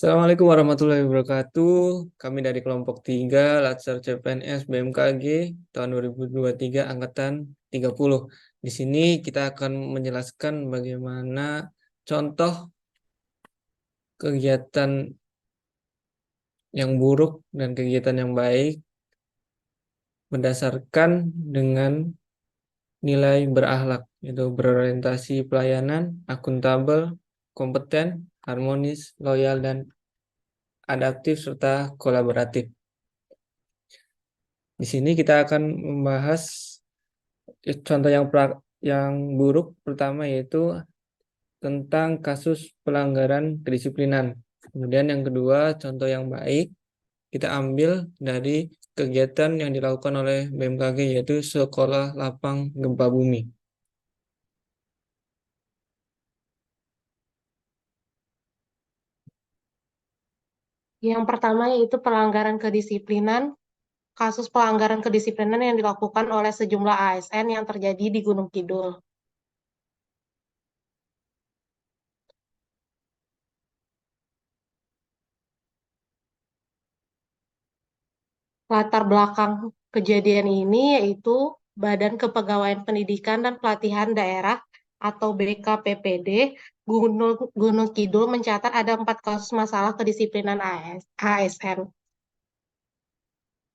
Assalamualaikum warahmatullahi wabarakatuh. Kami dari kelompok 3 Latsar CPNS BMKG tahun 2023 angkatan 30. Di sini kita akan menjelaskan bagaimana contoh kegiatan yang buruk dan kegiatan yang baik berdasarkan dengan nilai berakhlak, yaitu berorientasi pelayanan, akuntabel, kompeten, harmonis, loyal, dan adaptif serta kolaboratif. Di sini kita akan membahas contoh yang buruk pertama yaitu tentang kasus pelanggaran kedisiplinan. Kemudian yang kedua, contoh yang baik kita ambil dari kegiatan yang dilakukan oleh BMKG yaitu Sekolah Lapang Gempa Bumi. Yang pertama yaitu pelanggaran kedisiplinan. Kasus pelanggaran kedisiplinan yang dilakukan oleh sejumlah ASN yang terjadi di Gunung Kidul. Latar belakang kejadian ini yaitu Badan Kepegawaian Pendidikan dan Pelatihan Daerah atau BKPPD Gunung Kidul mencatat ada 4 kasus masalah kedisiplinan ASN.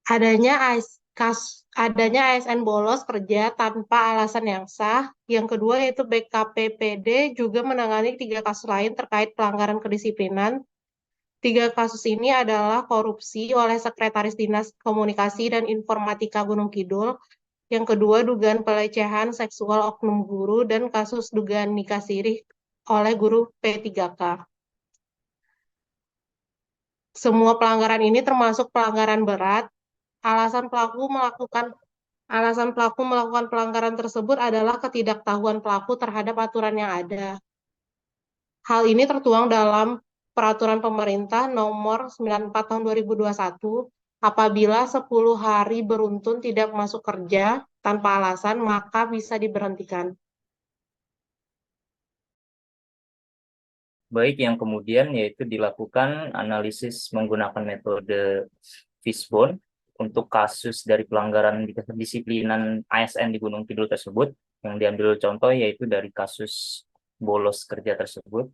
Adanya ASN bolos kerja tanpa alasan yang sah. Yang kedua yaitu BKPPD juga menangani 3 kasus lain terkait pelanggaran kedisiplinan. 3 kasus ini adalah korupsi oleh Sekretaris Dinas Komunikasi dan Informatika Gunung Kidul. Yang kedua dugaan pelecehan seksual oknum guru dan kasus dugaan nikah siri oleh guru P3K. Semua pelanggaran ini termasuk pelanggaran berat. Alasan pelaku melakukan Alasan pelaku melakukan pelanggaran tersebut adalah ketidaktahuan pelaku terhadap aturan yang ada. Hal ini tertuang dalam Peraturan Pemerintah Nomor 94 Tahun 2021. Apabila 10 hari beruntun tidak masuk kerja tanpa alasan, maka bisa diberhentikan. Baik, yang kemudian yaitu dilakukan analisis menggunakan metode Fishbone untuk kasus dari pelanggaran kedisiplinan ASN di Gunung Kidul tersebut. Yang diambil contoh yaitu dari kasus bolos kerja tersebut.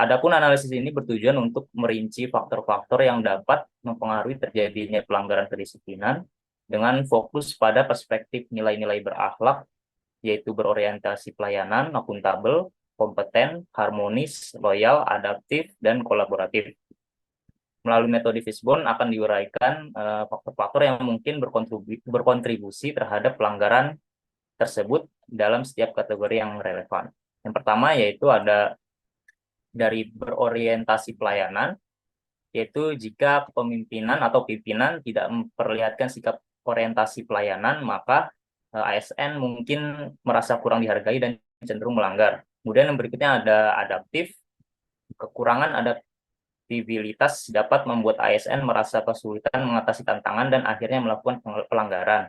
Adapun analisis ini bertujuan untuk merinci faktor-faktor yang dapat mempengaruhi terjadinya pelanggaran kedisiplinan dengan fokus pada perspektif nilai-nilai berakhlak, yaitu berorientasi pelayanan, akuntabel, kompeten, harmonis, loyal, adaptif, dan kolaboratif. Melalui metode Fishbone akan diuraikan faktor-faktor yang mungkin berkontribusi terhadap pelanggaran tersebut dalam setiap kategori yang relevan. Yang pertama yaitu ada dari berorientasi pelayanan, yaitu jika kepemimpinan atau pimpinan tidak memperlihatkan sikap orientasi pelayanan, maka ASN mungkin merasa kurang dihargai dan cenderung melanggar. Kemudian yang berikutnya ada adaptif. Kekurangan adaptabilitas dapat membuat ASN merasa kesulitan mengatasi tantangan dan akhirnya melakukan pelanggaran.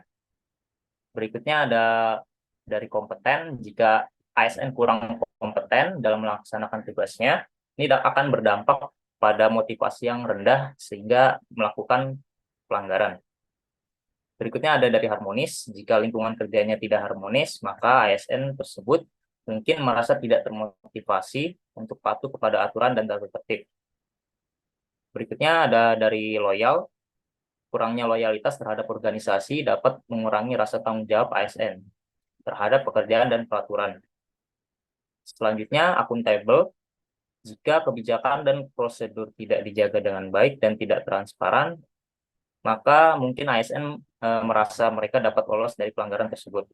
Berikutnya ada dari kompeten. Jika ASN kurang kompeten dalam melaksanakan tugasnya, ini akan berdampak pada motivasi yang rendah sehingga melakukan pelanggaran. Berikutnya ada dari harmonis. Jika lingkungan kerjanya tidak harmonis, maka ASN tersebut mungkin merasa tidak termotivasi untuk patuh kepada aturan dan tata tertib. Berikutnya ada dari loyal. Kurangnya loyalitas terhadap organisasi dapat mengurangi rasa tanggung jawab ASN terhadap pekerjaan dan peraturan. Selanjutnya, akuntabel. Jika kebijakan dan prosedur tidak dijaga dengan baik dan tidak transparan, maka mungkin ASN merasa mereka dapat lolos dari pelanggaran tersebut.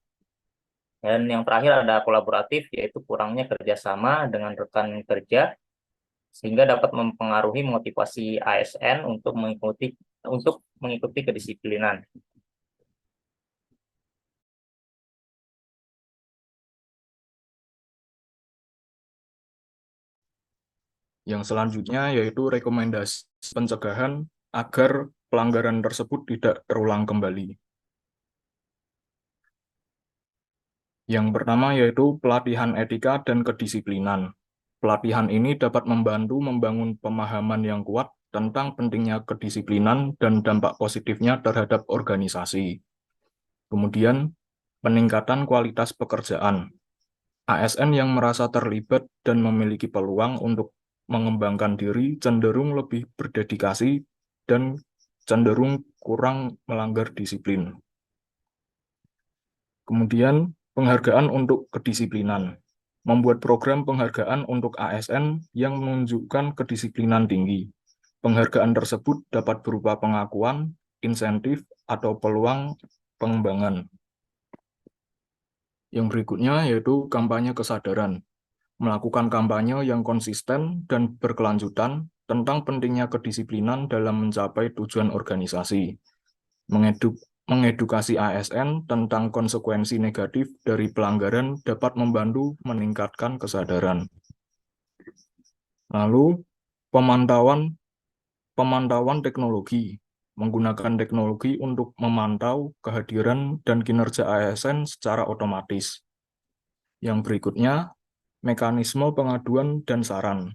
Dan yang terakhir ada kolaboratif, yaitu kurangnya kerjasama dengan rekan kerja, sehingga dapat mempengaruhi motivasi ASN untuk mengikuti kedisiplinan. Yang selanjutnya yaitu rekomendasi pencegahan agar pelanggaran tersebut tidak terulang kembali. Yang pertama yaitu pelatihan etika dan kedisiplinan. Pelatihan ini dapat membantu membangun pemahaman yang kuat tentang pentingnya kedisiplinan dan dampak positifnya terhadap organisasi. Kemudian, peningkatan kualitas pekerjaan. ASN yang merasa terlibat dan memiliki peluang untuk mengembangkan diri cenderung lebih berdedikasi dan cenderung kurang melanggar disiplin. Kemudian, penghargaan untuk kedisiplinan. Membuat program penghargaan untuk ASN yang menunjukkan kedisiplinan tinggi. Penghargaan tersebut dapat berupa pengakuan, insentif, atau peluang pengembangan. Yang berikutnya yaitu kampanye kesadaran. Melakukan kampanye yang konsisten dan berkelanjutan tentang pentingnya kedisiplinan dalam mencapai tujuan organisasi. Mengedukasi ASN tentang konsekuensi negatif dari pelanggaran dapat membantu meningkatkan kesadaran. Lalu, pemantauan teknologi. Menggunakan teknologi untuk memantau kehadiran dan kinerja ASN secara otomatis. Yang berikutnya, mekanisme pengaduan dan saran.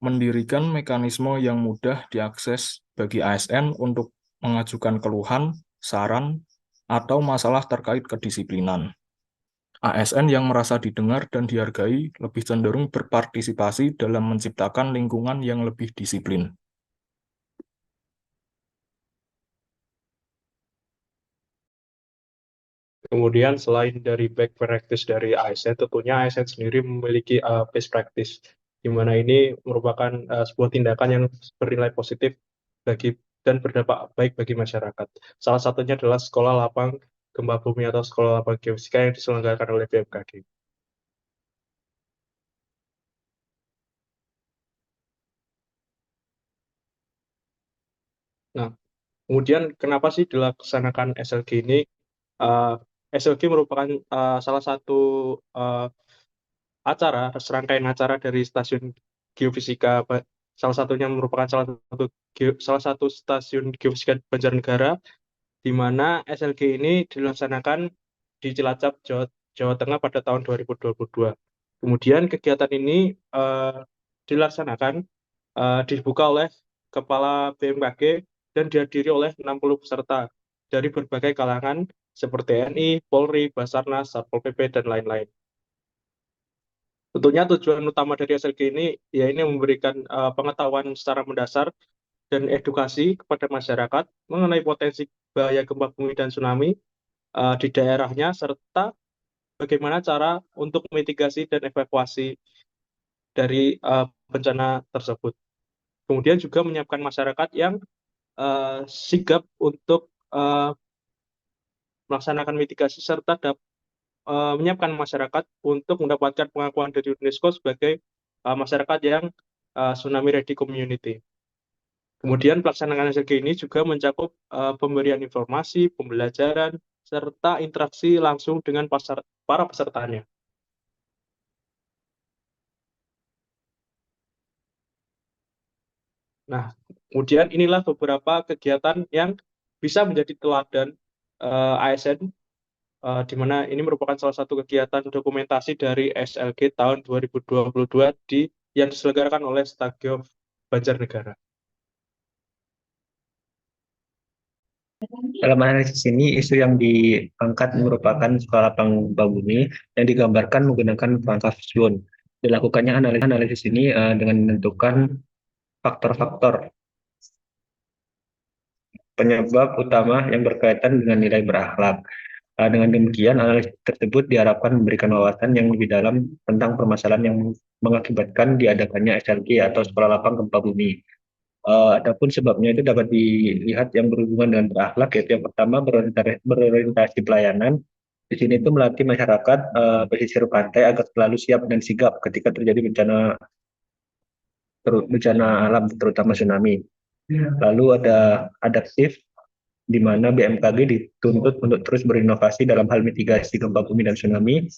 Mendirikan mekanisme yang mudah diakses bagi ASN untuk mengajukan keluhan, saran, atau masalah terkait kedisiplinan. ASN yang merasa didengar dan dihargai lebih cenderung berpartisipasi dalam menciptakan lingkungan yang lebih disiplin. Kemudian selain dari back practice dari ASN, tentunya ASN sendiri memiliki best practice, di mana ini merupakan sebuah tindakan yang bernilai positif dan berdampak baik bagi masyarakat. Salah satunya adalah sekolah lapang gempa bumi atau sekolah lapang geofisika yang diselenggarakan oleh BMKG. Nah, kemudian kenapa sih dilaksanakan SLG ini? SLG merupakan salah satu serangkaian acara dari stasiun geofisika, salah satunya merupakan salah satu stasiun geofisika Banjarnegara, di mana SLG ini dilaksanakan di Cilacap, Jawa Tengah pada tahun 2022. Kemudian kegiatan ini dilaksanakan, dibuka oleh Kepala BMKG dan dihadiri oleh 60 peserta dari berbagai kalangan seperti TNI, Polri, Basarnas, Satpol PP, dan lain-lain. Tentunya tujuan utama dari SLG ini ya ini memberikan pengetahuan secara mendasar dan edukasi kepada masyarakat mengenai potensi bahaya gempa bumi dan tsunami di daerahnya, serta bagaimana cara untuk mitigasi dan evakuasi dari bencana tersebut. Kemudian juga menyiapkan masyarakat yang sigap untuk melaksanakan mitigasi serta menyiapkan masyarakat untuk mendapatkan pengakuan dari UNESCO sebagai masyarakat yang tsunami ready community. Kemudian pelaksanaan SLG ini juga mencakup pemberian informasi, pembelajaran, serta interaksi langsung dengan para pesertanya. Nah, kemudian inilah beberapa kegiatan yang bisa menjadi teladan ASN, di mana ini merupakan salah satu kegiatan dokumentasi dari SLG tahun 2022 yang diselenggarakan oleh Stagiof Banjarnegara. Dalam analisis ini, isu yang diangkat merupakan skala gempa bumi yang digambarkan menggunakan perangkat Fishbone. Dilakukannya analisis ini dengan menentukan faktor-faktor penyebab utama yang berkaitan dengan nilai berakhlak. Dengan demikian, analisis tersebut diharapkan memberikan wawasan yang lebih dalam tentang permasalahan yang mengakibatkan diadakannya SLG atau sekolah lapang gempa bumi. Adapun sebabnya itu dapat dilihat yang berhubungan dengan berakhlak, yaitu yang pertama berorientasi pelayanan. Di sini itu melatih masyarakat pesisir pantai agar selalu siap dan sigap ketika terjadi bencana alam, terutama tsunami. Lalu ada adaptif, di mana BMKG dituntut untuk terus berinovasi dalam hal mitigasi gempa bumi dan tsunami.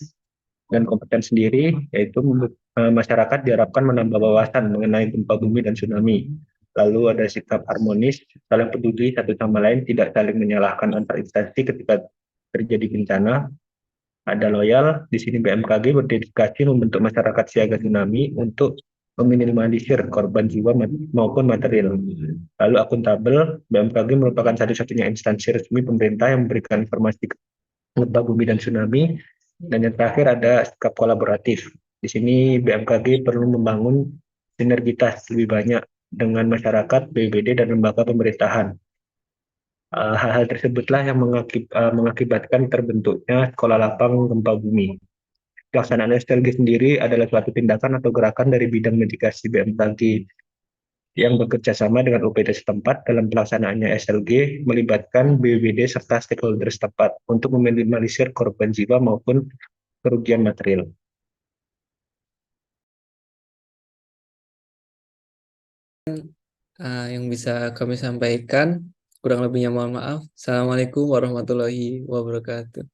Dan kompeten sendiri, yaitu masyarakat diharapkan menambah wawasan mengenai gempa bumi dan tsunami. Lalu ada sikap harmonis, saling peduli satu sama lain, tidak saling menyalahkan antar instansi ketika terjadi bencana. Ada loyal, di sini BMKG berdedikasi membentuk masyarakat siaga tsunami untuk meminimalisir korban jiwa maupun material. Lalu akuntabel, BMKG merupakan satu-satunya instansi resmi pemerintah yang memberikan informasi gempa bumi dan tsunami. Dan yang terakhir ada sikap kolaboratif. Di sini BMKG perlu membangun sinergitas lebih banyak dengan masyarakat, BPBD, dan lembaga pemerintahan. Hal-hal tersebutlah yang mengakibatkan terbentuknya sekolah lapang gempa bumi. Pelaksanaan SLG sendiri adalah suatu tindakan atau gerakan dari bidang mitigasi BMKG yang bekerja sama dengan UPT setempat dalam pelaksanaannya SLG, melibatkan BPBD serta stakeholder setempat untuk meminimalisir korban jiwa maupun kerugian material. Yang bisa kami sampaikan. Kurang lebihnya mohon maaf. Assalamualaikum warahmatullahi wabarakatuh.